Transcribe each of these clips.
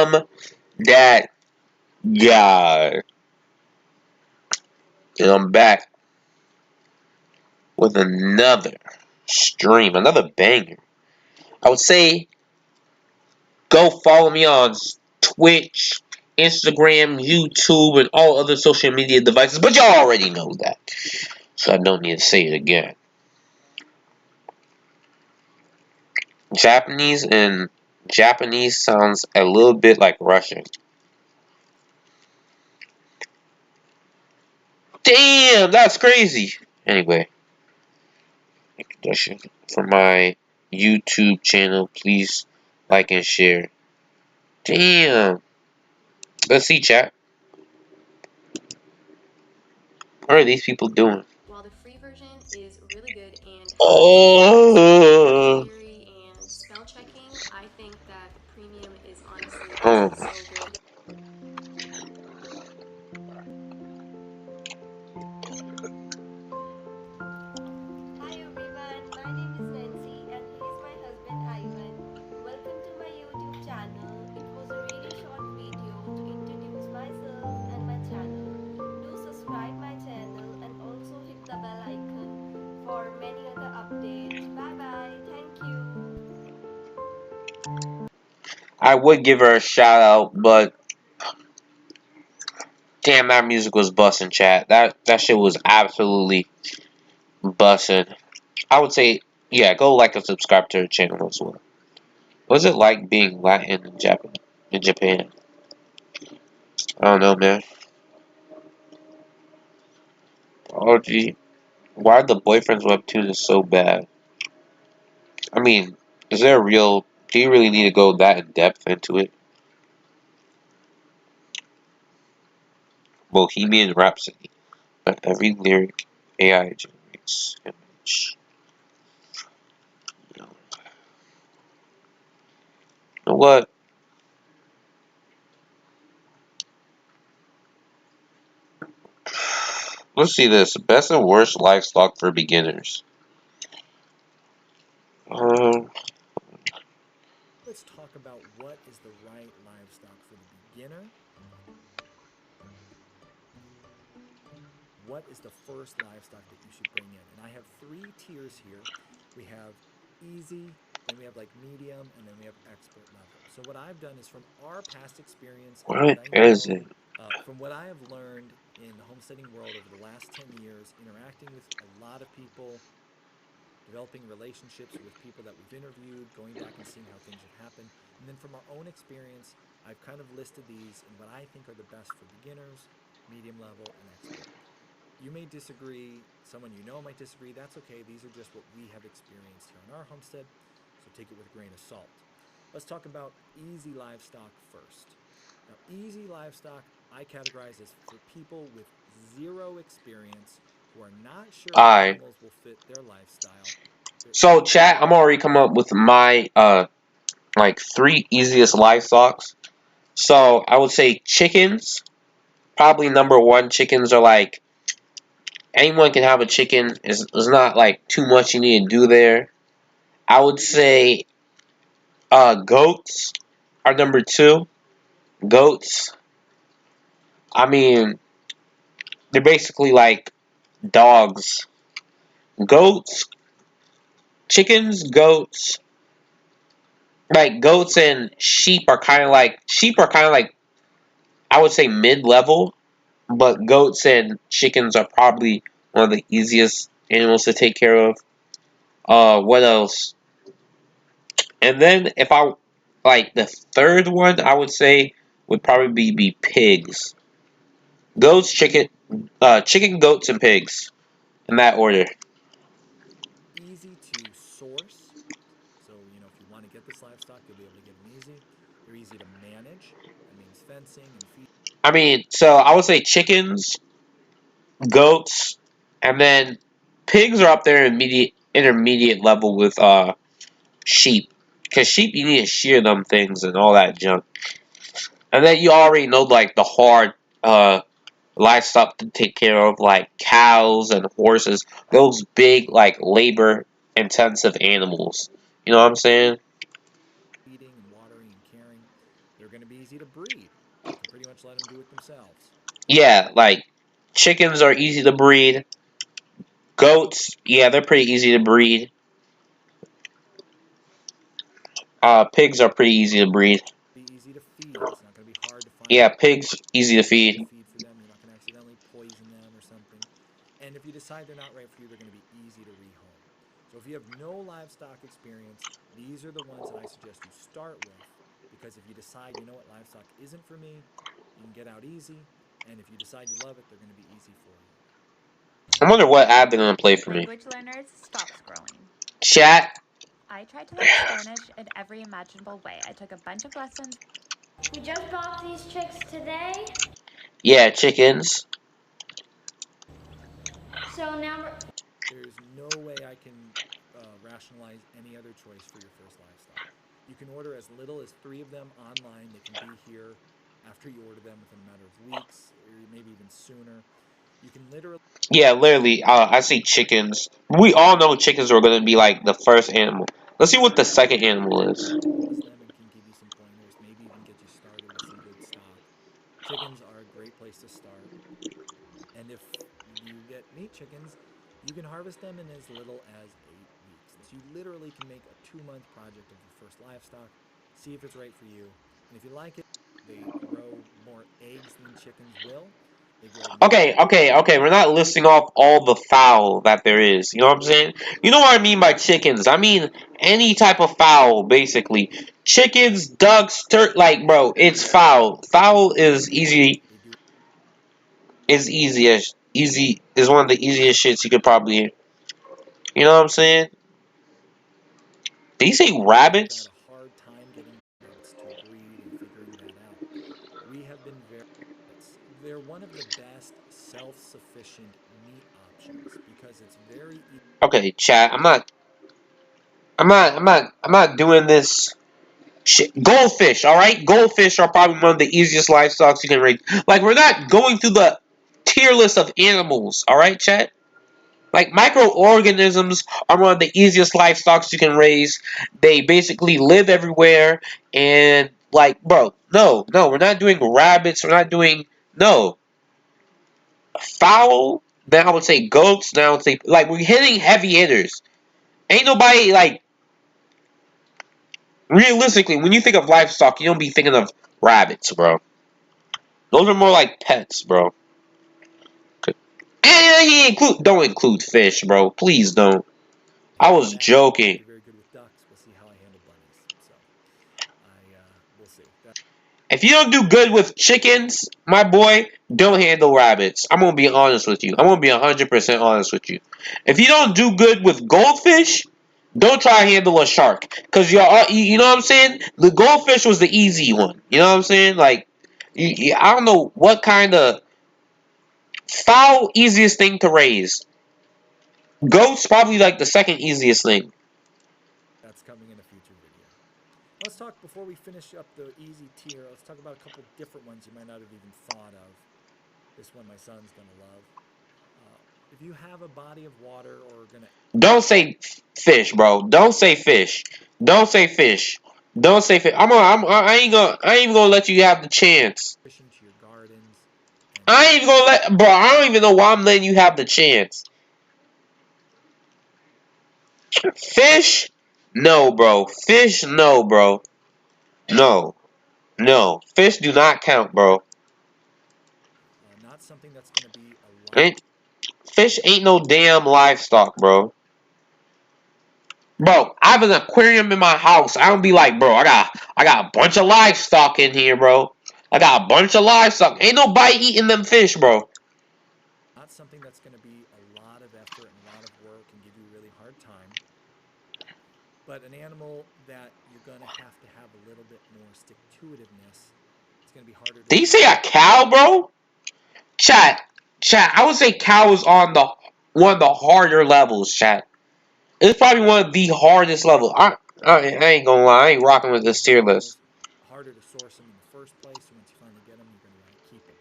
am that guy. And I'm back with another stream, another banger. I would say go follow me on Twitch, Instagram, YouTube, and all other social media devices. But y'all already know that, so I don't need to say it again. Japanese sounds a little bit like Russian. Damn, that's crazy. Anyway, introduction for my YouTube channel. Please like and share. Damn. Let's see, chat. What are these people doing? While the free version is really good and Oh. theory and spell checking, I think that the premium is honestly Oh. so good. Hi everyone, my name is Nancy and he is my husband Ivan. Welcome to my YouTube channel. It was a really short video to introduce myself and my channel. Do subscribe my channel and also hit the bell icon for many other updates. Bye bye. Thank you. I would give her a shout out, but damn, that music was busting, chat. That shit was absolutely busting. I would say, yeah, go like and subscribe to her channel as well. What's it like being Latin in Japan? I don't know, man. Oh, gee. Why the boyfriend's webtoon is so bad? I mean, is there a real... Do you really need to go that in depth into it? Bohemian Rhapsody. But every lyric AI generates image. You know what? Let's see this. Best and worst livestock for beginners. Let's talk about what is the right livestock for the beginner. What is the first livestock that you should bring in? And I have 3 tiers here. We have easy, then we have like medium, and then we have expert level. So what I've done is from our past experience and What what I is know, it? from what I have learned in the homesteading world over the last 10 years, interacting with a lot of people, developing relationships with people that we've interviewed, going back and seeing how things have happened. And then from our own experience, I've kind of listed these in what I think are the best for beginners, medium level, and expert. You may disagree, someone you know might disagree, that's okay. These are just what we have experienced here on our homestead, so take it with a grain of salt. Let's talk about easy livestock first. Now, easy livestock I categorize as for people with 0 experience who are not sure if Alright. animals will fit their lifestyle. So, chat, I'm already coming up with my, like, 3 easiest livestocks. So, I would say chickens. Probably number 1. Chickens are like... Anyone can have a chicken. It's not, like, too much you need to do there. I would say... goats are number 2. Goats. I mean... They're basically like dogs. Goats, chickens, goats. Like goats and sheep are kind of like I would say mid-level, but goats and chickens are probably one of the easiest animals to take care of. What else? And then if I like the third one, I would say would probably be pigs. Goats, chicken, goats, and pigs in that order. Easy to source. So, if you want to get this livestock, you'll be able to get them easy. They're easy to manage. That means fencing and feeding. I mean, so I would say chickens, goats, and then pigs are up there intermediate level with sheep. Because sheep, you need to shear them things and all that junk. And then you already know like the hard livestock to take care of, like cows and horses. Those big, like labor intensive animals. You know what I'm saying? Feeding and watering and caring. They're going to be easy easy to breed. You can pretty much let them do it themselves. Yeah, like chickens are easy to breed. Goats, yeah, they're pretty easy to breed. Pigs are pretty easy to breed. Be easy to feed. It's not going to be hard to find Yeah, pigs easy to easy to feed. feed for them. You're not going to accidentally poison them or something. And if you decide they're not right for you, they're going to be easy to rehome. So if you have no livestock experience, these are the ones that I suggest you start with, because if you decide, you know what, livestock isn't for me, you can get out easy. And if you decide you love it, they're going to be easy for you. I wonder what ad they're gonna play for me. Language learners, stop scrolling. Chat. I tried to learn Spanish in every imaginable way. I took a bunch of lessons. We just bought these chicks today, Yeah, chickens. so now we're. There's no way I can rationalize any other choice for your first livestock. You can order as little as 3 of them online. They can be here after you order them within a matter of weeks, or maybe even sooner. You can literally Yeah, literally. I say chickens. We all know chickens are gonna be like the first animal. Let's see what the second animal is. harvest them and can give you some pointers, maybe even get you started with some good stock. Chickens are a great place to start. And if you get meat chickens, you can harvest them in as little as 8 weeks. So you literally can make a 2-month project of your first livestock, see if it's right for you. And if you like it, they grow more eggs than chickens will. They grow more. Okay. We're not listing off all the fowl that there is. You know what I'm saying? You know what I mean by chickens? I mean any type of fowl, basically. Chickens, ducks, like, bro, it's fowl. Fowl is easy. They do. Is easiest. Easy is one of the easiest shits you could probably. You know what I'm saying? Did you say I've had rabbits? a hard time getting rabbits to breed and figuring that out. We have been very. They're one of the best self-sufficient meat options because it's very easy. Okay, chat. I'm not doing this shit. Goldfish, all right. Goldfish are probably one of the easiest livestock you can raise. Like we're not going through the tier list of animals, all right, chat. Like microorganisms are one of the easiest livestock you can raise. They basically live everywhere, and like, bro, no, we're not doing rabbits. We're not doing no fowl. Then I would say goats. Then I would say like we're hitting heavy hitters. Ain't nobody like realistically when you think of livestock, you don't be thinking of rabbits, bro. Those are more like pets, bro. And don't include fish, bro. Please don't. I Other than was that, I'm joking. actually very good with ducks. We'll see how I handle bunnies. So we'll see. If you don't do good with chickens, my boy, don't handle rabbits. I'm gonna be honest with you. I'm gonna be 100% honest with you. If you don't do good with goldfish, don't try to handle a shark. Cause you know what I'm saying? The goldfish was the easy one. You know what I'm saying? Like, I don't know what kind of fowl easiest thing to raise. Goats probably like the second easiest thing. That's coming in a future video. Let's talk before we finish up the easy tier. Let's talk about a couple different ones you might not have even thought of. This one my son's gonna love. If you have a body of water or gonna Don't say fish, bro. Don't say fish. Don't say fish. Don't say fish. I ain't even gonna let you have the chance. addition to your gardens, and I ain't even gonna let, bro. I don't even know why I'm letting you have the chance. Fish? No, bro. Fish? No, bro. No. No. Fish do not count, bro. not something that's gonna be a lot. Ain't, fish ain't no damn livestock, bro. Bro, I have an aquarium in my house. I don't be like, bro, I got a bunch of livestock in here, bro. I got a bunch of livestock. Ain't nobody eating them fish, bro. Not something that's gonna be a lot of effort and a lot of work and give you a really hard time. But an animal that you're gonna have to have a little bit more stick-to-itiveness. It's gonna be harder to Did you breed. say a cow, bro? Chat. I would say cow is on the one of the harder levels, chat. It's probably one of the hardest levels. I ain't gonna lie, I ain't rocking with this tier list. Harder to source them in the first place. So once you finally get them, you're going to want to keep them.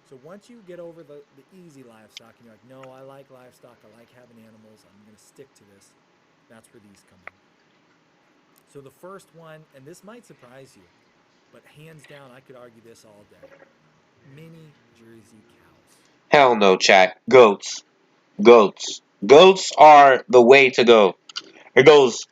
So once you get over the easy livestock and you're like, no, I like livestock, I like having animals, I'm going to stick to this, that's where these come in. So the first one, and this might surprise you, but hands down, I could argue this all day. Mini Jersey cows. Hell no, chat. Goats. Goats. Goats are the way to go. It goes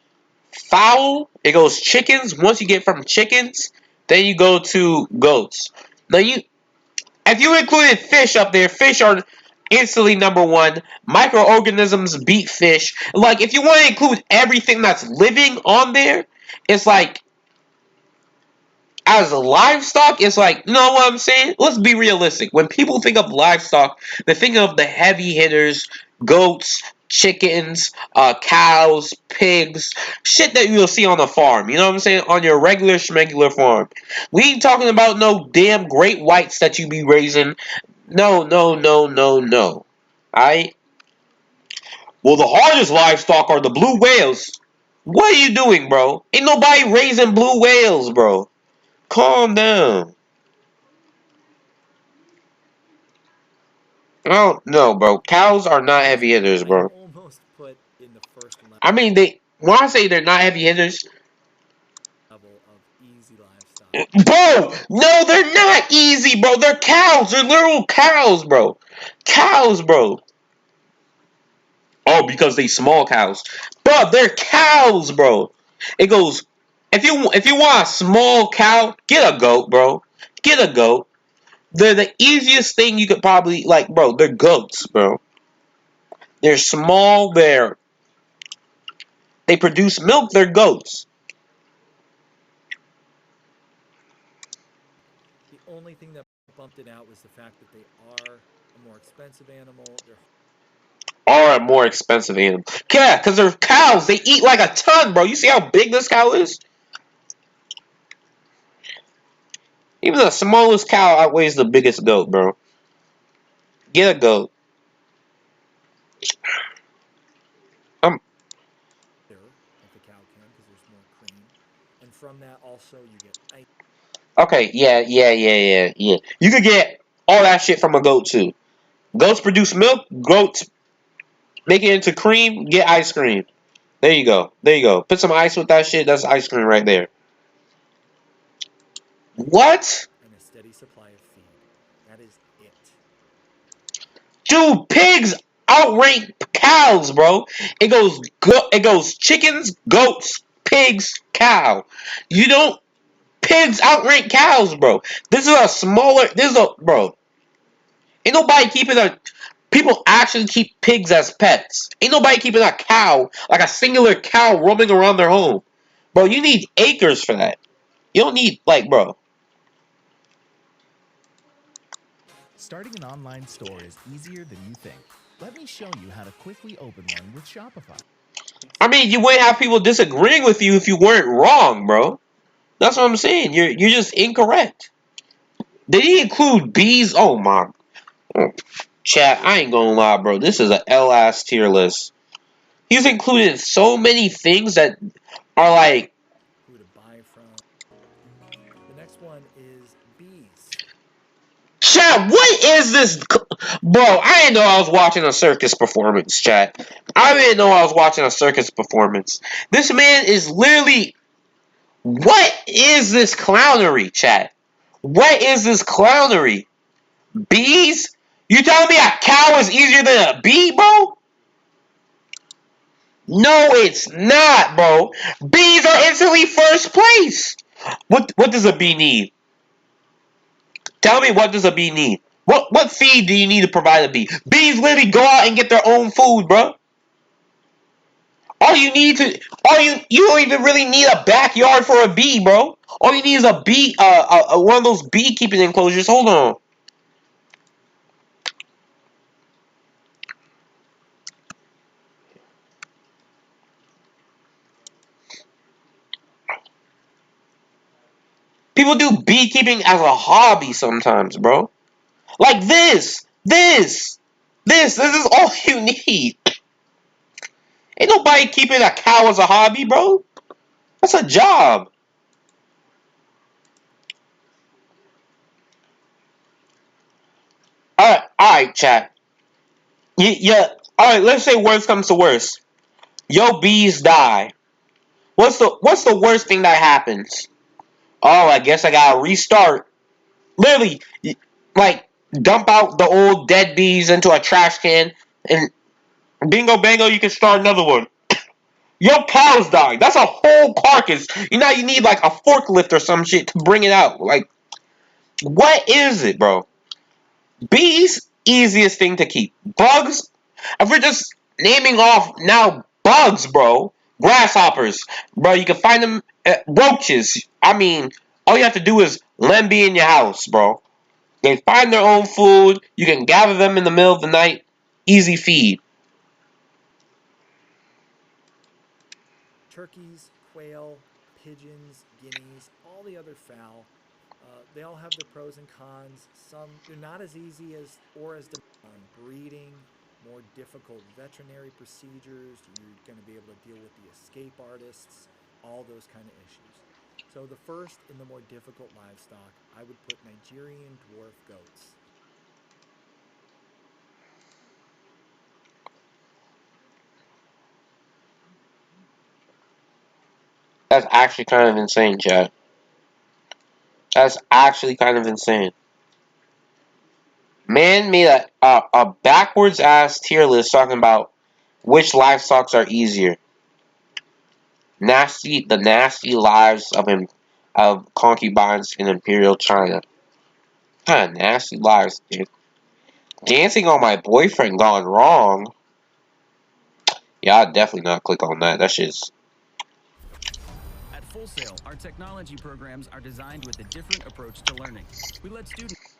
fowl. It goes chickens. Once you get from chickens, then you go to goats. Now if you included fish up there, fish are instantly number one. Microorganisms beat fish. Like, if you want to include everything that's living on there, it's like, as a livestock, it's like, you know what I'm saying? Let's be realistic. When people think of livestock, they think of the heavy hitters, goats, chickens, cows, pigs, shit that you'll see on a farm. You know what I'm saying? On your regular schmegular farm. We ain't talking about no damn great whites that you be raising. No, no, no, no, no. Alright? Well, the hardest livestock are the blue whales. What are you doing, bro? Ain't nobody raising blue whales, bro. Calm down. Oh, no, bro. Cows are not heavy hitters, I'd bro. almost put in the first I mean, when I say they're not heavy hitters, level of easy livestock. bro, no, they're not easy, bro. They're cows. They're literal cows, bro. Cows, bro. Oh, because they small cows. Bro, they're cows, bro. It goes, if you want a small cow, get a goat, bro. Get a goat. They're the easiest thing you could probably, like, bro, they're goats, bro. They're small, they produce milk, they're goats. The only thing that bumped it out was the fact that they are a more expensive animal. They're Are a more expensive animal. Yeah, because they're cows. They eat like a ton, bro. You see how big this cow is? Even the smallest cow outweighs the biggest goat, bro. Get a goat. Um. if the cow can because there's more cream, and from that also you get ice. Okay. Yeah. You could get all that shit from a goat too. Goats produce milk. Goats make it into cream. Get ice cream. There you go. There you go. Put some ice with that shit. That's ice cream right there. What? And a steady supply of feed. That is it. Dude, pigs outrank cows, bro. It goes chickens, goats, pigs, cow. You don't pigs outrank cows, bro. This is a smaller bro. Ain't nobody keeping a people actually keep pigs as pets. Ain't nobody keeping a cow, like a singular cow roaming around their home. Bro, you need acres for that. You don't need bro. Starting an online store is easier than you think. Let me show you how to quickly open one with Shopify. I mean, you wouldn't have people disagreeing with you if you weren't wrong, bro. That's what I'm saying. You're just incorrect. Did he include bees? Oh my. Chat, I ain't gonna lie, bro. This is a L-ass tier list. He's included so many things that are like. Who to buy from. The next one is bees. Chat, what is this? Bro, I didn't know I was watching a circus performance, chat. I didn't know I was watching a circus performance. This man is literally. What is this clownery, chat? What is this clownery? Bees? You telling me a cow is easier than a bee, bro? No, it's not, bro. Bees are instantly first place. What does a bee need? Tell me, what does a bee need? What feed do you need to provide a bee? Bees literally go out and get their own food, bro. You don't even really need a backyard for a bee, bro. All you need is a bee, one of those beekeeping enclosures. Hold on. People do beekeeping as a hobby sometimes, bro. Like this is all you need. Ain't nobody keeping a cow as a hobby, bro. That's a job. Alright, chat. Yeah, alright, let's say worst comes to worst. Your bees die. What's the worst thing that happens? Oh, I guess I gotta restart. Literally, like, dump out the old dead bees into a trash can, and bingo bango, you can start another one. Your cow's died. That's a whole carcass. You need like a forklift or some shit to bring it out. Like, what is it, bro? Bees, easiest thing to keep. Bugs, if we're just naming off now bugs, bro. Grasshoppers, bro, you can find them. Roaches, I mean, all you have to do is let them be in your house, bro. They find their own food. You can gather them in the middle of the night. Easy feed. Turkeys, quail, pigeons, guineas, all the other fowl, they all have their pros and cons. Some they're not as easy as or as demanding on breeding, more difficult veterinary procedures. You're going to be able to deal with the escape artists, all those kind of issues. So the first in the more difficult livestock, I would put Nigerian dwarf goats. That's actually kind of insane, Chad. That's actually kind of insane. Man made a backwards ass tier list talking about which livestocks are easier. The nasty lives of concubines in Imperial China. What kind of nasty lives, dude. Dancing on my boyfriend gone wrong. Yeah, I'd definitely not click on that. That shit's. At Full Sail, our technology programs are designed with a different approach to learning. We let students.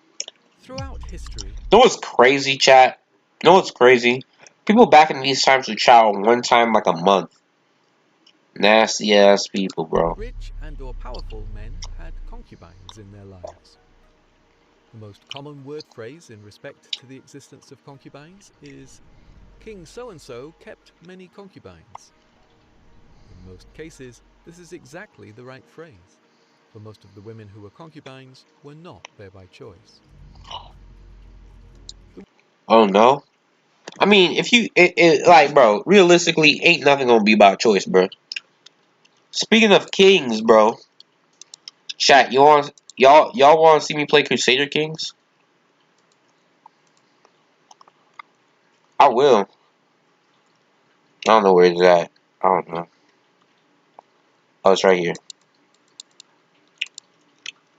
Throughout history, You know what's crazy, chat? You know what's crazy? People back in these times would travel one time like a month. Nasty ass people, bro. rich and or powerful men had concubines in their lives. The most common word phrase in respect to the existence of concubines is King so-and-so kept many concubines. In most cases, this is exactly the right phrase, for most of the women who were concubines were not there by choice. Oh no? I mean, if you, like, bro, realistically, ain't nothing gonna be about choice, bro. Speaking of kings, bro. Chat, y'all want to see me play Crusader Kings? I will. I don't know where it's at. I don't know. Oh, it's right here.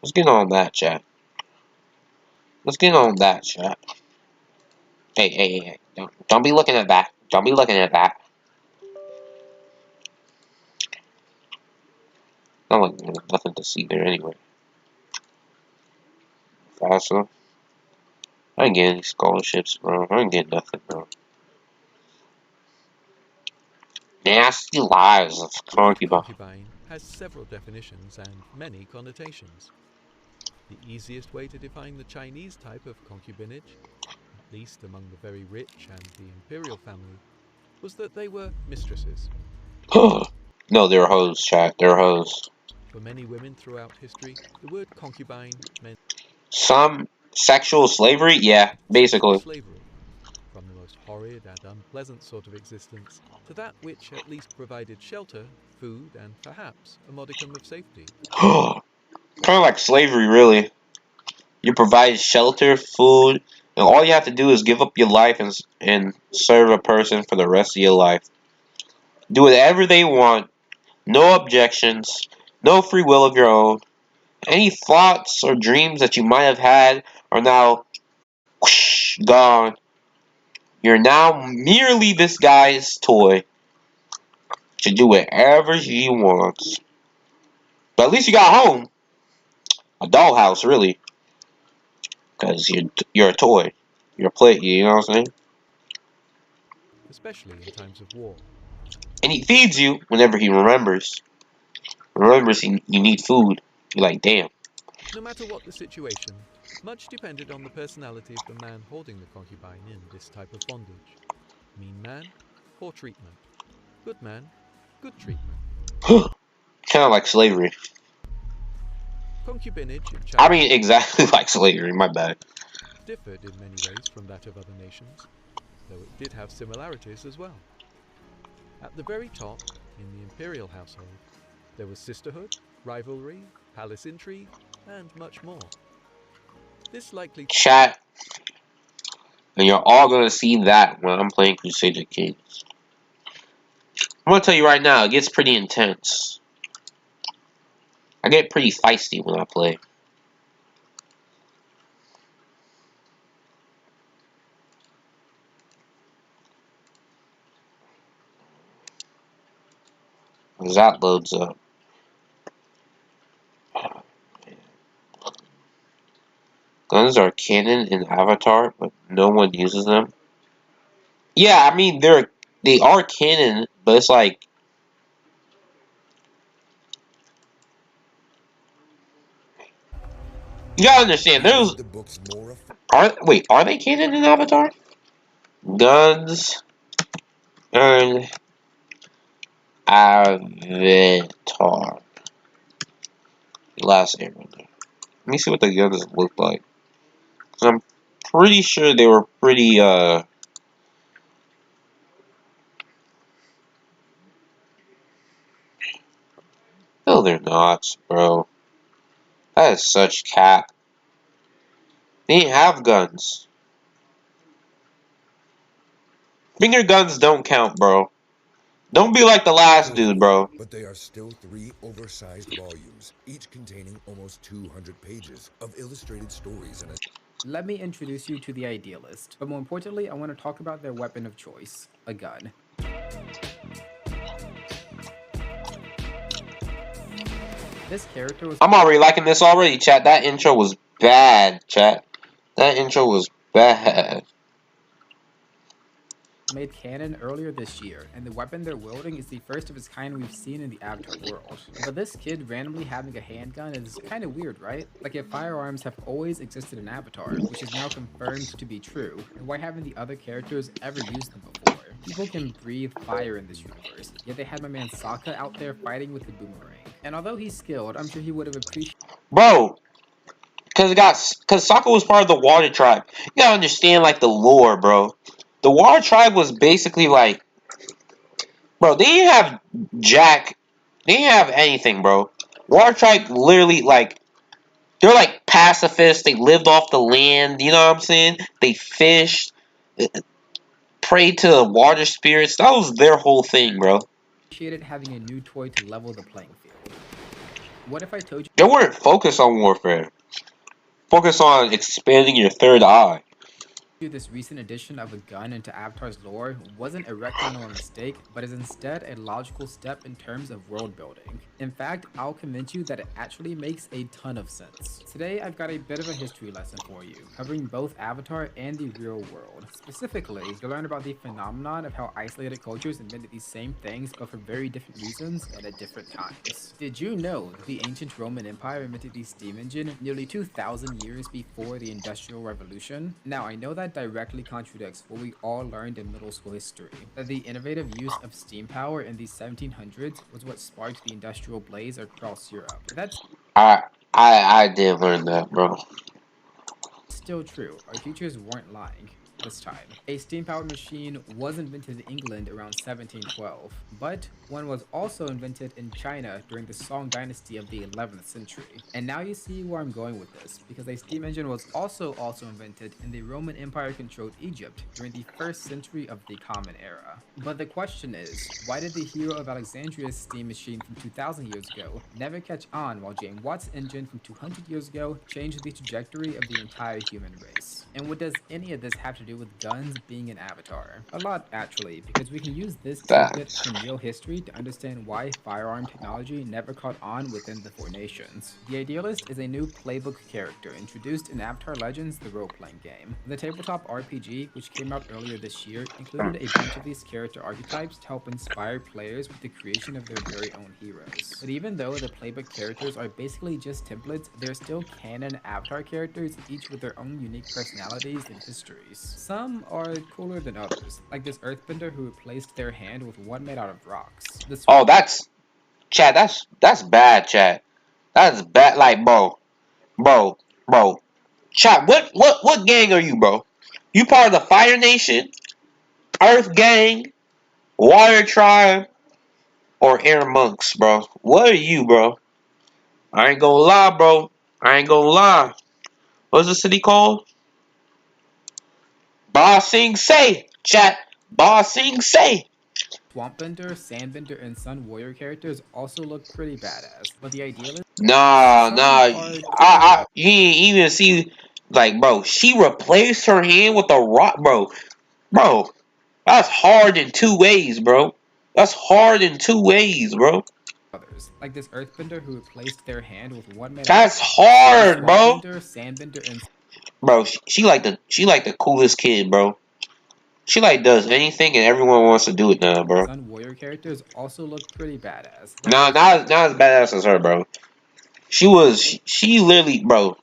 Let's get on that, chat. Let's get on that, chat. Hey. Don't be looking at that. Don't be looking at that. Not like there's nothing to see there anyway. FAFSA. I ain't getting any scholarships, bro. I ain't getting nothing, bro. Nasty lives of The word concubine. concubine has several definitions and many connotations. The easiest way to define the Chinese type of concubinage, at least among the very rich and the imperial family, was that they were mistresses. No, they're hoes, chat. They're hoes. For many women throughout history, the word concubine meant Some sexual slavery? Yeah, sexual basically. slavery, from the most horrid and unpleasant sort of existence to that which at least provided shelter, food, and perhaps a modicum of safety. Kind of like slavery, really. You provide shelter, food, and all you have to do is give up your life and serve a person for the rest of your life. Do whatever they want, no objections, no free will of your own. Any thoughts or dreams that you might have had are now whoosh, gone. You're now merely this guy's toy to do whatever he wants. But at least you got home. A dollhouse, really. Because you're a toy. You're a play, you know what I'm saying? Especially in times of war. And he feeds you whenever he remembers. Remembers you need food. You're like, damn. No matter what the situation, much depended on the personality of the man holding the concubine in this type of bondage. Mean man, poor treatment. Good man, good treatment. Kind of like slavery. Concubinage in I China mean, exactly like slavery, my bad. differed in many ways from that of other nations, though it did have similarities as well. At the very top, in the imperial household, there was sisterhood, rivalry, palace intrigue, and much more. This likely Chat. And you're all gonna see that when I'm playing Crusader Kings. I'm gonna tell you right now, it gets pretty intense. I get pretty feisty when I play. As that loads up. Guns are canon in Avatar, but no one uses them. Yeah, I mean they are canon, but it's like you gotta understand. There's are they canon in Avatar? Guns and Avatar. Last Airbender. Let me see what the guns look like. 'Cause I'm pretty sure they were pretty no, they're not, bro. That is such cap. They didn't have guns. Finger guns don't count, bro. Don't be like the last dude, bro. But they are still 3 oversized volumes, each containing almost 200 pages of illustrated stories and Let me introduce you to the idealist, but more importantly, I want to talk about their weapon of choice, a gun. This character was... I'm already liking this already, chat. That intro was bad, chat. That intro was bad. made canon earlier this year, and the weapon they're wielding is the first of its kind we've seen in the Avatar world. But this kid randomly having a handgun is kinda weird, right? Like if firearms have always existed in Avatar, which is now confirmed to be true, and why haven't the other characters ever used them before? People can breathe fire in this universe, yet they had my man Sokka out there fighting with the boomerang. And although he's skilled, I'm sure he would have appreciated... Bro, because Sokka was part of the Water Tribe. You gotta understand, like, the lore, bro. The Water Tribe was basically like, bro, they didn't have Jack. They didn't have anything, bro. Water Tribe literally, like, they're like pacifists. They lived off the land. You know what I'm saying? They fished, prayed to the water spirits. That was their whole thing, bro. having a new toy to level the playing field. What if I told you They weren't focused on warfare. Focus on expanding your third eye. this recent addition of a gun into Avatar's lore wasn't a retcon or a mistake, but is instead a logical step in terms of world building. In fact, I'll convince you that it actually makes a ton of sense. Today, I've got a bit of a history lesson for you, covering both Avatar and the real world. Specifically, you'll learn about the phenomenon of how isolated cultures invented these same things, but for very different reasons and at different times. Did you know that the ancient Roman Empire invented the steam engine nearly 2,000 years before the Industrial Revolution? Now, I know that directly contradicts what we all learned in middle school history, that the innovative use of steam power in the 1700s was what sparked the industrial blaze across Europe. That's I did learn that, bro. still true. Our teachers weren't lying. This time. A steam-powered machine was invented in England around 1712, but one was also invented in China during the Song dynasty of the 11th century. And now you see where I'm going with this, because a steam engine was also invented in the Roman Empire-controlled Egypt during the 1st century of the Common Era. But the question is, why did the hero of Alexandria's steam machine from 2,000 years ago never catch on while James Watt's engine from 200 years ago changed the trajectory of the entire human race? And what does any of this have to do with guns being an Avatar? A lot, actually, because we can use this tidbit from real history to understand why firearm technology never caught on within the Four Nations. The Idealist is a new playbook character introduced in Avatar Legends, the role-playing game. The tabletop RPG, which came out earlier this year, included a bunch of these character archetypes to help inspire players with the creation of their very own heroes. But even though the playbook characters are basically just templates, they're still canon Avatar characters, each with their own unique personalities and histories. Some are cooler than others, like this Earthbender who replaced their hand with one made out of rocks. Oh, that's Chad. That's bad, Chad. That's bad. Like, bro, Chad. What gang are you, bro? You part of the Fire Nation, Earth Gang, Water Tribe, or Air Monks, bro? What are you, bro? I ain't gonna lie, bro. I ain't gonna lie. What's the city called? Ba Sing Se. Chat. Ba Sing Se. Swampbender, Sandbender, and Sun Warrior characters also look pretty badass, but the ideal is Nah, some nah. are totally over. You ain't even see, like, bro, she replaced her hand with a rock, bro. Bro, that's hard in two ways, bro. That's hard in two ways, bro. Others, like this Earthbender who replaced their hand with one metal That's piece. The hard, bro. Swampbender, Sandbender, and Bro, she like the coolest kid, bro. She like does anything and everyone wants to do it now, bro. Sun Warrior characters also look pretty badass. Nah, not as badass as her, bro. She literally, bro.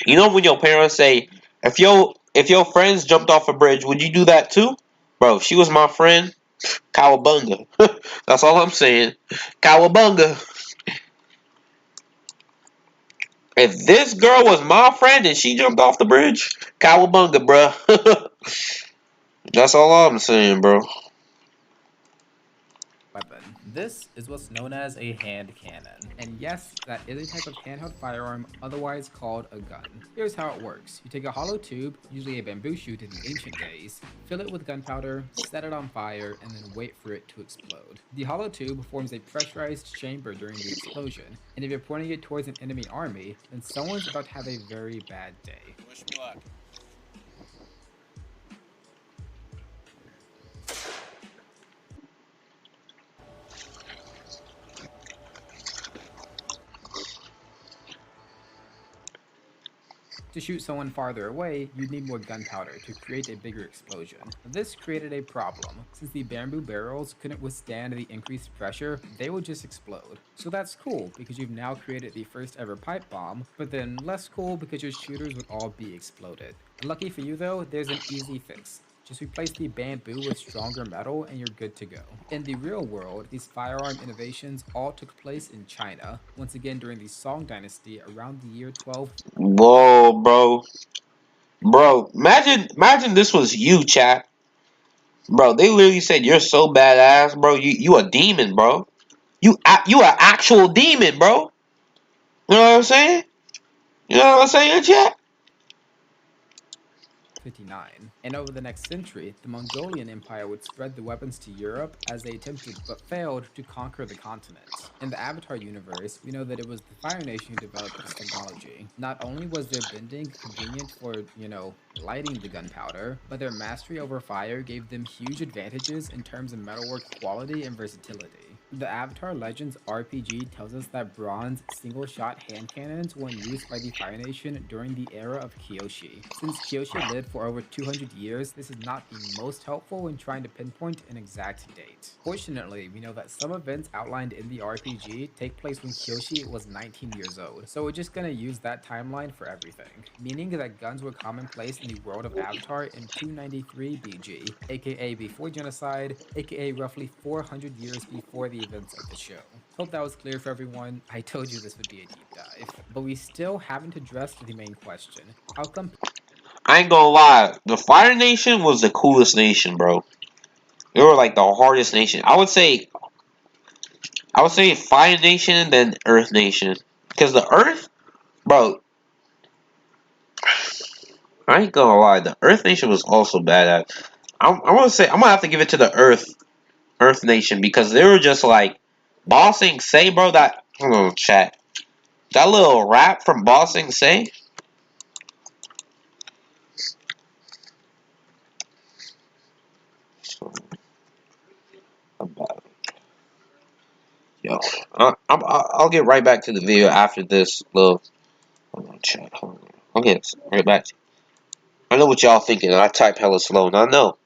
You know when your parents say, if your friends jumped off a bridge, would you do that too? Bro, if she was my friend, cowabunga. That's all I'm saying. Cowabunga. If this girl was my friend and she jumped off the bridge, cowabunga, bro. That's all I'm saying, bro. weapon. This is what's known as a hand cannon. And yes, that is a type of handheld firearm, otherwise called a gun. Here's how it works. You take a hollow tube, usually a bamboo shoot in the ancient days, fill it with gunpowder, set it on fire, and then wait for it to explode. The hollow tube forms a pressurized chamber during the explosion, and if you're pointing it towards an enemy army, then someone's about to have a very bad day. Wish me luck. To shoot someone farther away, you'd need more gunpowder to create a bigger explosion. This created a problem. Since the bamboo barrels couldn't withstand the increased pressure, they would just explode. So that's cool, because you've now created the first ever pipe bomb, but then less cool because your shooters would all be exploded. Lucky for you though, there's an easy fix. Just replace the bamboo with stronger metal and you're good to go. In the real world, these firearm innovations all took place in China, once again during the Song Dynasty around the year 12. Whoa, bro. Bro, imagine this was you, chat. Bro, they literally said you're so badass, bro. You a demon, bro. You an actual demon, bro. You know what I'm saying? You know what I'm saying, chat? 59. And over the next century, the Mongolian Empire would spread the weapons to Europe as they attempted but failed to conquer the continent. In the Avatar universe, we know that it was the Fire Nation who developed this technology. Not only was their bending convenient for, lighting the gunpowder, but their mastery over fire gave them huge advantages in terms of metalwork quality and versatility. The Avatar Legends RPG tells us that bronze single-shot hand cannons were in use by the Fire Nation during the era of Kyoshi. Since Kyoshi lived for over 200 years, this is not the most helpful when trying to pinpoint an exact date. Fortunately, we know that some events outlined in the RPG take place when Kyoshi was 19 years old, so we're just gonna use that timeline for everything, meaning that guns were commonplace in the world of Avatar in 293 BG, aka before genocide, aka roughly 400 years before the events of the show. Hope that was clear for everyone. I told you this would be a deep dive. But we still haven't addressed the main question. How come I ain't gonna lie. The Fire Nation was the coolest nation, bro. They were like the hardest nation. I would say Fire Nation, then Earth Nation. Because the Earth, bro, I ain't gonna lie. The Earth Nation was also badass. I'm gonna have to give it to the Earth Nation because they were just like Bossing Say, bro. Hold on, chat. That little rap from Bossing Say. Yo, I'll get right back to the video after this little. Hold on, chat. Hold on. I'll get right back. I know what y'all thinking. I type hella slow. And I know.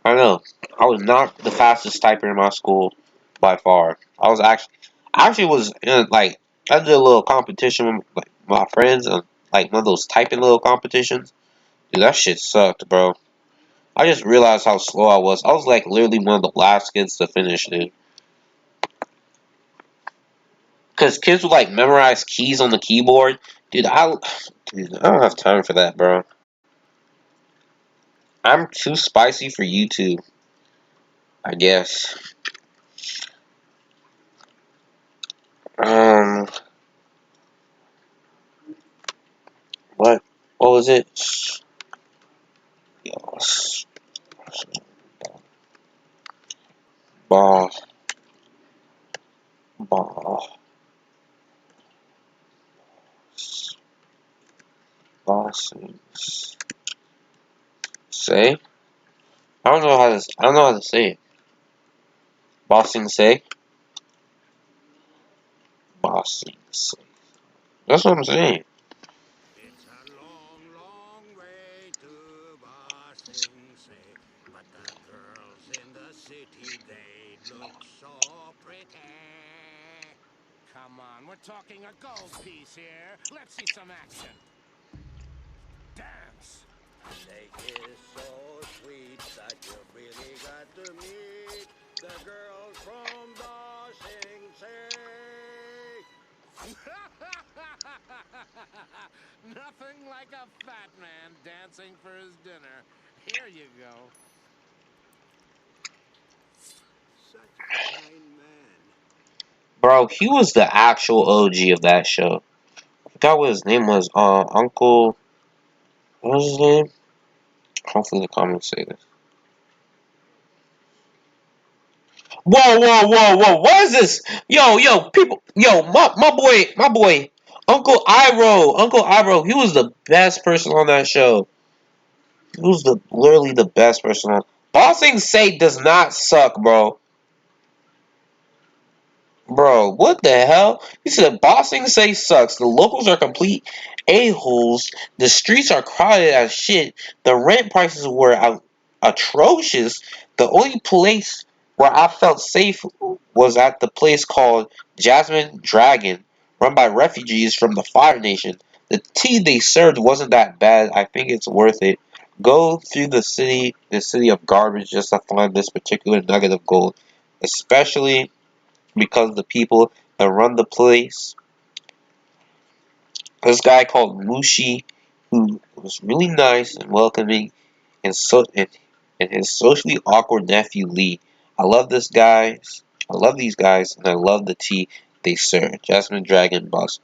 I was not the fastest typer in my school by far. I actually was in like I did a little competition with like my friends and like one of those typing little competitions. Dude, that shit sucked, bro. I just realized how slow I was. I was like literally one of the last kids to finish, dude. Cause kids would like memorize keys on the keyboard. Dude, dude, I don't have time for that, bro. I'm too spicy for YouTube, I guess. Um, what? What was it? Yes. Ball. Ball. Bossing. Say? I don't know how to. I don't know how to say it. Bossing say. Bossing say. That's what I'm saying. It's a long, long way to Ba Sing Se, but the girls in the city, they look so pretty. Come on, we're talking a gold piece here. Let's see some action. Dance. They kiss so sweet that you really got to meet the girls from Ba Sing Se. Nothing like a fat man dancing for his dinner. Here you go. Such a kind man. Bro, he was the actual OG of that show. I forgot what his name was. Uncle. What was his name? Hopefully the comments say this. Whoa, whoa, whoa, whoa! What is this? Yo, people, my boy, Uncle Iroh. He was the best person on that show. He was literally the best person on. Bossing Say does not suck, bro. Bro, what the hell? He said Bossing Say sucks. The locals are complete a-holes. The streets are crowded as shit. The rent prices were atrocious. The only place where I felt safe was at the place called Jasmine Dragon, run by refugees from the Fire Nation. The tea they served wasn't that bad. I think it's worth it. Go through the city of garbage just to find this particular nugget of gold. Especially because the people that run the place, this guy called Mushi, who was really nice and welcoming, and his socially awkward nephew Lee. I love this guys. I love these guys, and I love the tea they serve. Jasmine Dragon Boss.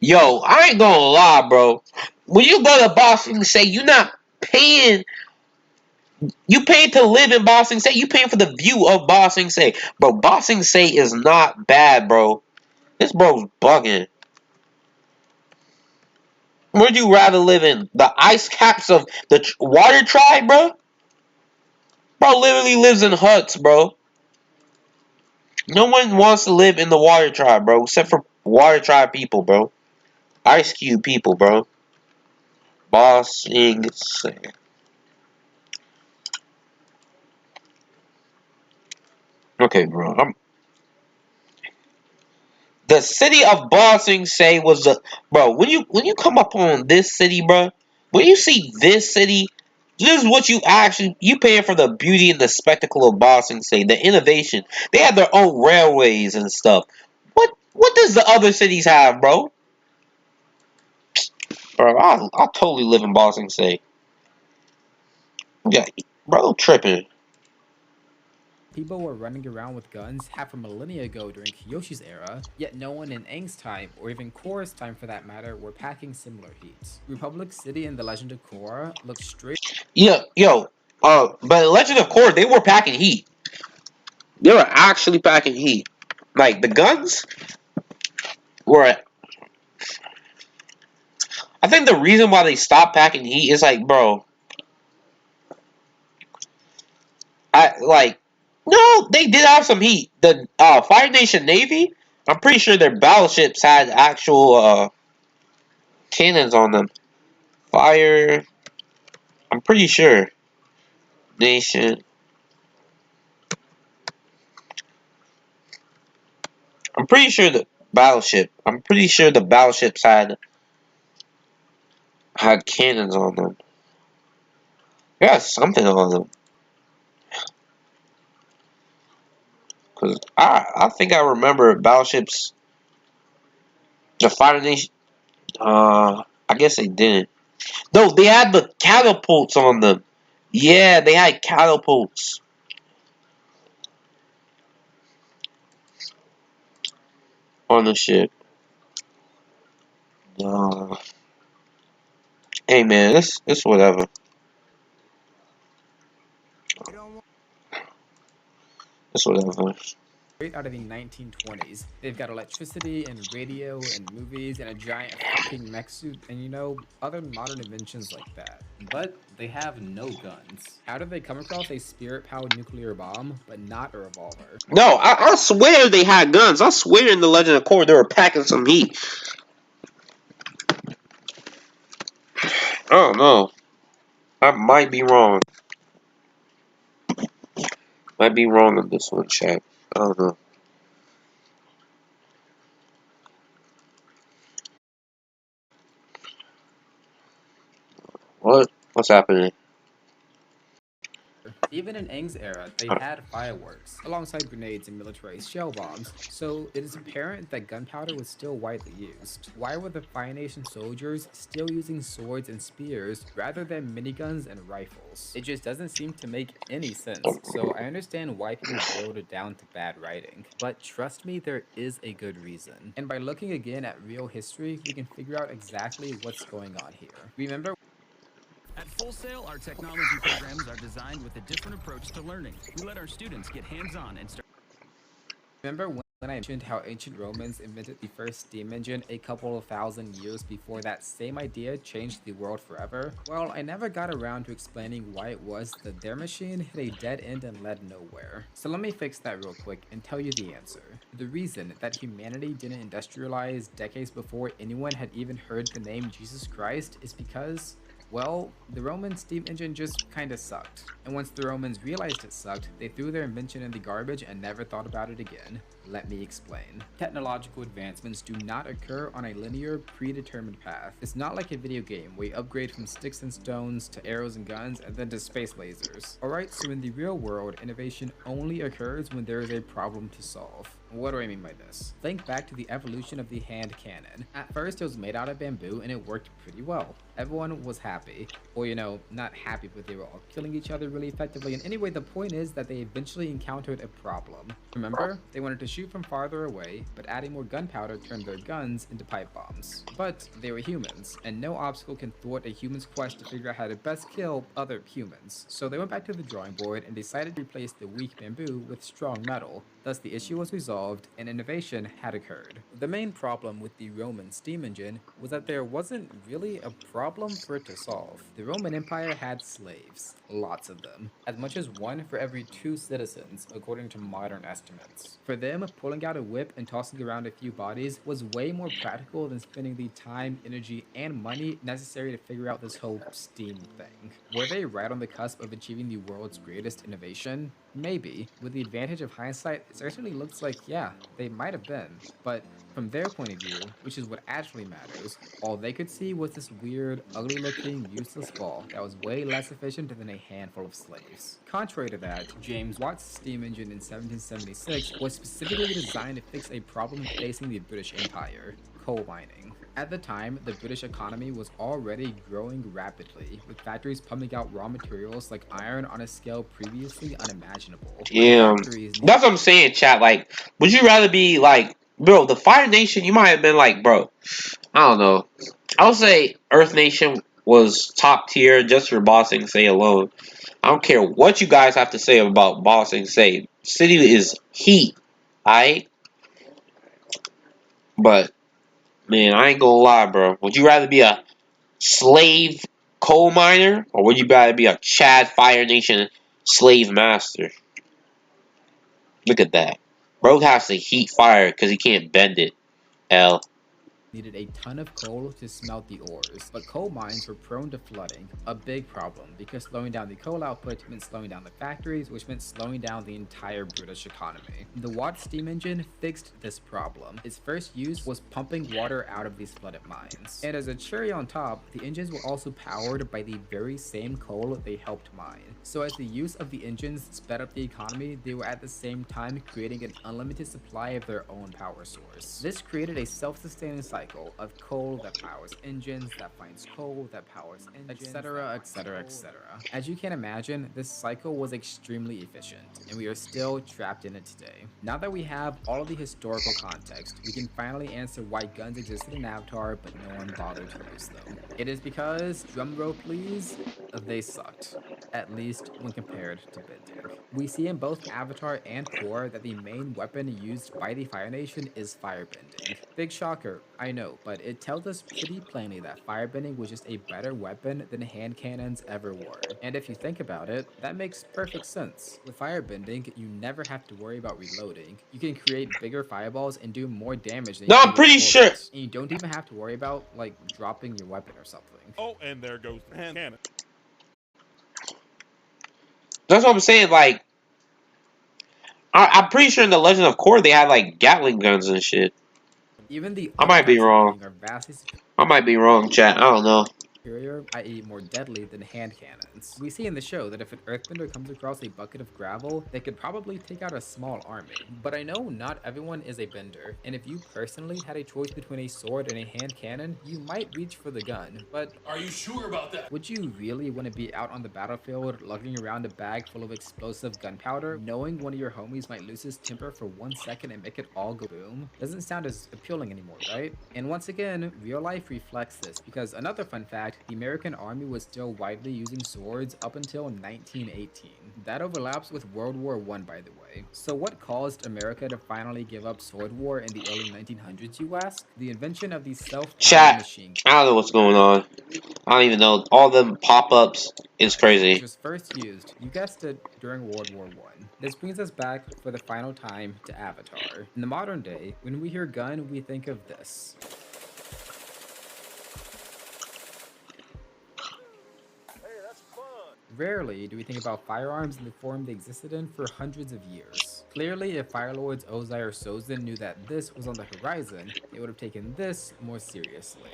Yo, I ain't gonna lie, bro. When you go to Boston and say you're not paying, you paying to live in Boston, say you paying for the view of Boston, say, bro. Boston say is not bad, bro. This bro's bugging. Would you rather live in the ice caps of the water tribe, bro? Bro literally lives in huts, bro. No one wants to live in the water tribe, bro, except for water tribe people, bro. Ice Cube people, bro. Bossing. Okay, bro. The city of Bossing say was the bro. When you come up on this city, bro, when you see this city, this is what you paying for the beauty and the spectacle of Bossing say, the innovation. They have their own railways and stuff. What does the other cities have, bro? Bro, I'll totally live in Bossing say. Yeah, bro, tripping. People were running around with guns half a millennia ago during Kiyoshi's era, yet no one in Aang's time, or even Korra's time for that matter, were packing similar heat. Republic City and the Legend of Korra look straight. But Legend of Korra, they were packing heat. They were actually packing heat. Like the guns were. I think the reason why they stopped packing heat is like, bro. No, they did have some heat. The Fire Nation Navy, I'm pretty sure their battleships had actual cannons on them. Fire, I'm pretty sure. Nation. I'm pretty sure the battleships had cannons on them. They had something on them. Cause I think I remember battleships. The Fire Nation. I guess they didn't. No, they had the catapults on them. Yeah, they had catapults. on the ship. Hey man, it's whatever. It's whatever. Straight out of the 1920s. They've got electricity and radio and movies and a giant fucking mech suit and, you know, other modern inventions like that. But they have no guns. How did they come across a spirit-powered nuclear bomb, but not a revolver? No, I swear they had guns. I swear in the Legend of Korra they were packing some heat. I don't know. I might be wrong. Might be wrong on this one, chat. I don't know. What's happening? Even in Aang's era, they had fireworks, alongside grenades and military shell bombs, so it is apparent that gunpowder was still widely used. Why were the Fire Nation soldiers still using swords and spears rather than miniguns and rifles? It just doesn't seem to make any sense, so I understand why people boiled it down to bad writing. But trust me, there is a good reason. And by looking again at real history, we can figure out exactly what's going on here. Remember At Full Sail, our technology programs are designed with a different approach to learning. We let our students get hands-on and start. Remember when I mentioned how ancient Romans invented the first steam engine a couple of thousand years before that same idea changed the world forever? Well, I never got around to explaining why it was that their machine hit a dead end and led nowhere. So let me fix that real quick and tell you the answer. The reason that humanity didn't industrialize decades before anyone had even heard the name Jesus Christ is because, well, the Roman steam engine just kinda sucked. And once the Romans realized it sucked, they threw their invention in the garbage and never thought about it again. Let me explain. Technological advancements do not occur on a linear, predetermined path. It's not like a video game where you upgrade from sticks and stones to arrows and guns and then to space lasers. Alright, so in the real world, innovation only occurs when there is a problem to solve. What do I mean by this? Think back to the evolution of the hand cannon. At first, it was made out of bamboo and it worked pretty well. Everyone was happy. Or, you know, not happy, but they were all killing each other really effectively. And anyway, the point is that they eventually encountered a problem. Remember? They wanted to shoot from farther away, but adding more gunpowder turned their guns into pipe bombs. But they were humans, and no obstacle can thwart a human's quest to figure out how to best kill other humans. So they went back to the drawing board and decided to replace the weak bamboo with strong metal. Thus, the issue was resolved and innovation had occurred. The main problem with the Roman steam engine was that there wasn't really a problem for it to solve. The Roman Empire had slaves, lots of them, as much as 1 for every 2 citizens, according to modern estimates. For them, pulling out a whip and tossing around a few bodies was way more practical than spending the time, energy, and money necessary to figure out this whole steam thing. Were they right on the cusp of achieving the world's greatest innovation? Maybe. With the advantage of hindsight, it certainly looks like, yeah, they might have been. But from their point of view, which is what actually matters, all they could see was this weird, ugly-looking, useless ball that was way less efficient than a handful of slaves. Contrary to that, James Watt's steam engine in 1776 was specifically designed to fix a problem facing the British Empire: coal mining. At the time, the British economy was already growing rapidly, with factories pumping out raw materials like iron on a scale previously unimaginable. Damn. That's what I'm saying, chat. Like, would you rather be like, bro, the Fire Nation, you might have been like, bro, I don't know. I would say Earth Nation was top tier just for Bossing Say alone. I don't care what you guys have to say about Bossing Say. City is heat, alright? But, man, I ain't gonna lie, bro. Would you rather be a slave coal miner, or would you rather be a Chad Fire Nation slave master? Look at that. Bro has to heat fire because he can't bend it. L. Needed a ton of coal to smelt the ores, but coal mines were prone to flooding, a big problem because slowing down the coal output meant slowing down the factories, which meant slowing down the entire British economy. The Watt steam engine fixed this problem. Its first use was pumping water out of these flooded mines. And as a cherry on top, the engines were also powered by the very same coal they helped mine. So as the use of the engines sped up the economy, they were at the same time creating an unlimited supply of their own power source. This created a self-sustaining cycle cycle of coal that powers engines, that finds coal, that powers engines, etc., etc., etc. As you can imagine, this cycle was extremely efficient, and we are still trapped in it today. Now that we have all of the historical context, we can finally answer why guns existed in Avatar, but no one bothered to use them. It is because, drumroll please, they sucked, at least when compared to bending. We see in both Avatar and Korra that the main weapon used by the Fire Nation is firebending. Big shocker, I know, but it tells us pretty plainly that firebending was just a better weapon than hand cannons ever were. And if you think about it, that makes perfect sense. With firebending, you never have to worry about reloading. You can create bigger fireballs and do more damage than No, you can I'm with pretty the sure. bullets. And you don't even have to worry about, like, dropping your weapon or something. Oh, and there goes the hand cannon. That's what I'm saying. Like, I'm pretty sure in the Legend of Korra they had like Gatling guns and shit. Even the I might be unguns wrong. remaining are vastly I might be wrong, chat. I don't know. superior, i.e. more deadly than hand cannons. We see in the show that if an earthbender comes across a bucket of gravel, they could probably take out a small army. But I know not everyone is a bender, and if you personally had a choice between a sword and a hand cannon, you might reach for the gun, but Are you sure about that? would you really want to be out on the battlefield lugging around a bag full of explosive gunpowder, knowing one of your homies might lose his temper for 1 second and make it all go boom? Doesn't sound as appealing anymore, right? And once again, real life reflects this, because another fun fact, the American Army was still widely using swords up until 1918. That overlaps with World War I, by the way. So what caused America to finally give up sword war in the early 1900s, you ask? The invention of the self-powered Chat. machine I don't know what's going on. I don't even know. All them pop-ups is which crazy. was first used, you guessed it, during World War I. This brings us back for the final time to Avatar. In the modern day, when we hear gun, we think of this. Rarely do we think about firearms in the form they existed in for hundreds of years. Clearly, if Firelords Ozai or Sozin knew that this was on the horizon, they would have taken this more seriously.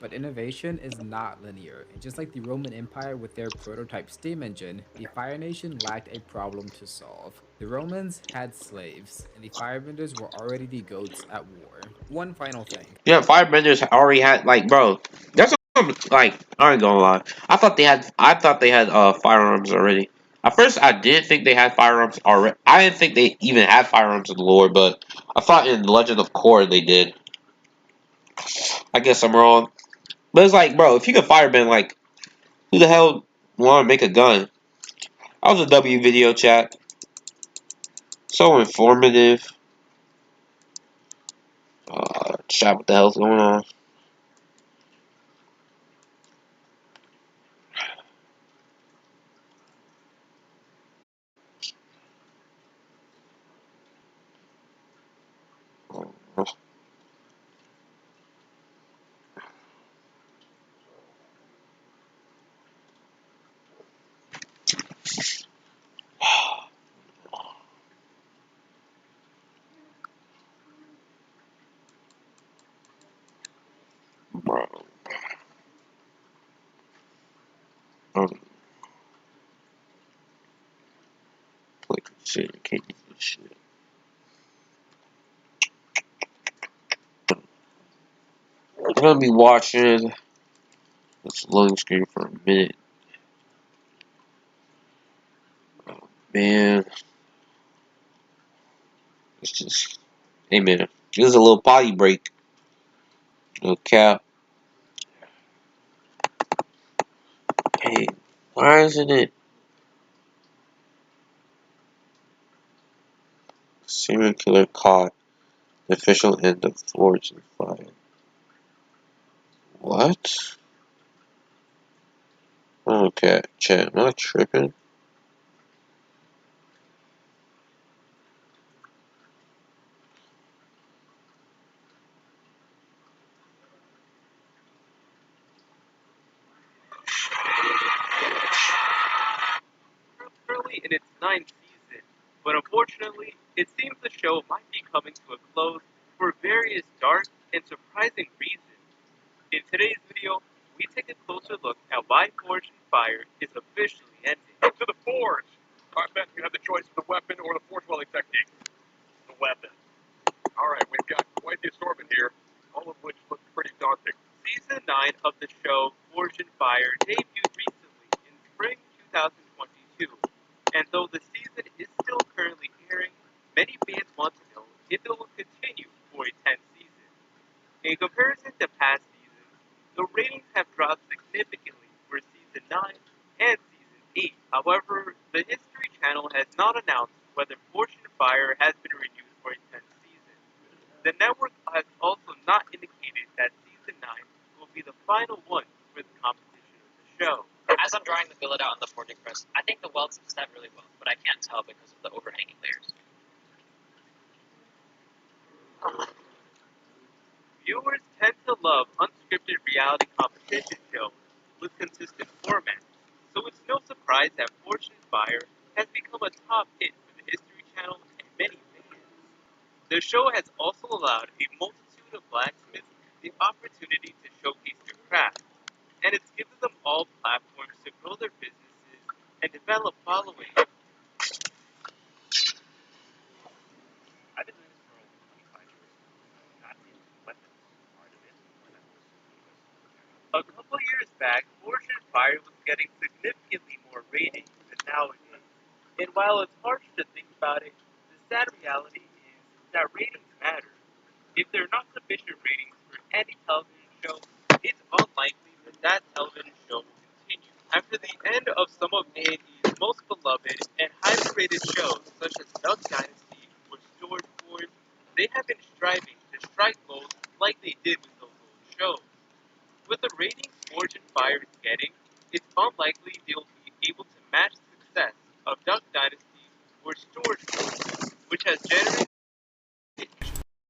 But innovation is not linear, and just like the Roman Empire with their prototype steam engine, the Fire Nation lacked a problem to solve. The Romans had slaves, and the Firebenders were already the goats at war. One final thing. Yeah, Firebenders already had like, bro. That's like, I ain't gonna lie. I thought they had. Firearms already. At first, I did think they had firearms already. I didn't think they even had firearms in the lore, but I thought in Legend of Korra they did. I guess I'm wrong. But it's like, bro, if you could firebend, like, who the hell want to make a gun? That was a W video, chat. So informative. Chat, what the hell's going on? Bro. Click shit, can't do this shit. I'm gonna be watching this loading screen for a minute. Oh, man. It's just, hey man, this is a little potty break. No cap. Hey, why isn't it? Serial killer caught. The official end of Forge and Fire. What? Okay, chat, am I tripping? Early in its ninth season, but unfortunately, it seems the show might be coming to a close for various dark and surprising reasons. In today's video, we take a closer look at why Forge and Fire is officially ending. To the Forge! I bet you have the choice of the weapon or the forge welding technique. The weapon. Alright, we've got quite the assortment here. all of which look pretty daunting. Season 9 of the show Forge and Fire debuted recently in spring 2022, and though the season is still currently airing, many fans want to know if it will continue for a 10th season. In comparison to past seasons, the ratings have dropped significantly for Season 9 and Season 8. However, the History Channel has not announced whether Forge and Fire has been renewed for a 10th season. The network has also not indicated that Season 9 will be the final one for the competition of the show. As I'm drawing the billet out on the forging press, I think the welds have set really well, but I can't tell because of the overhanging layers. Viewers tend to love unscripted reality competition shows with consistent formats, so it's no surprise that Fortune Fire has become a top hit for the History Channel and many fans. The show has also allowed a multitude of blacksmiths the opportunity to showcase their craft, and it's given them all platforms to grow their businesses and develop followings. I've been doing this for over 25 years now. Not into weapons part of it when I was famous. A couple years back, Fortune Fire was getting significantly more ratings than nowadays. And while it's harsh to think about it, the sad reality is that ratings matter. If there are not sufficient ratings for any television show, it's unlikely that that television show will continue. After the end of some of A&E's most beloved and highly rated shows, such as Duck Dynasty or Storage Wars, they have been striving to strike gold like they did with those old shows. With the ratings Forge and Fire is getting, it's unlikely they'll be able to match the success of Duck Dynasty or Storage Wars, which has generated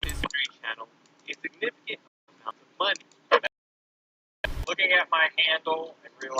History Channel a significant amount of money. Looking at my handle and realizing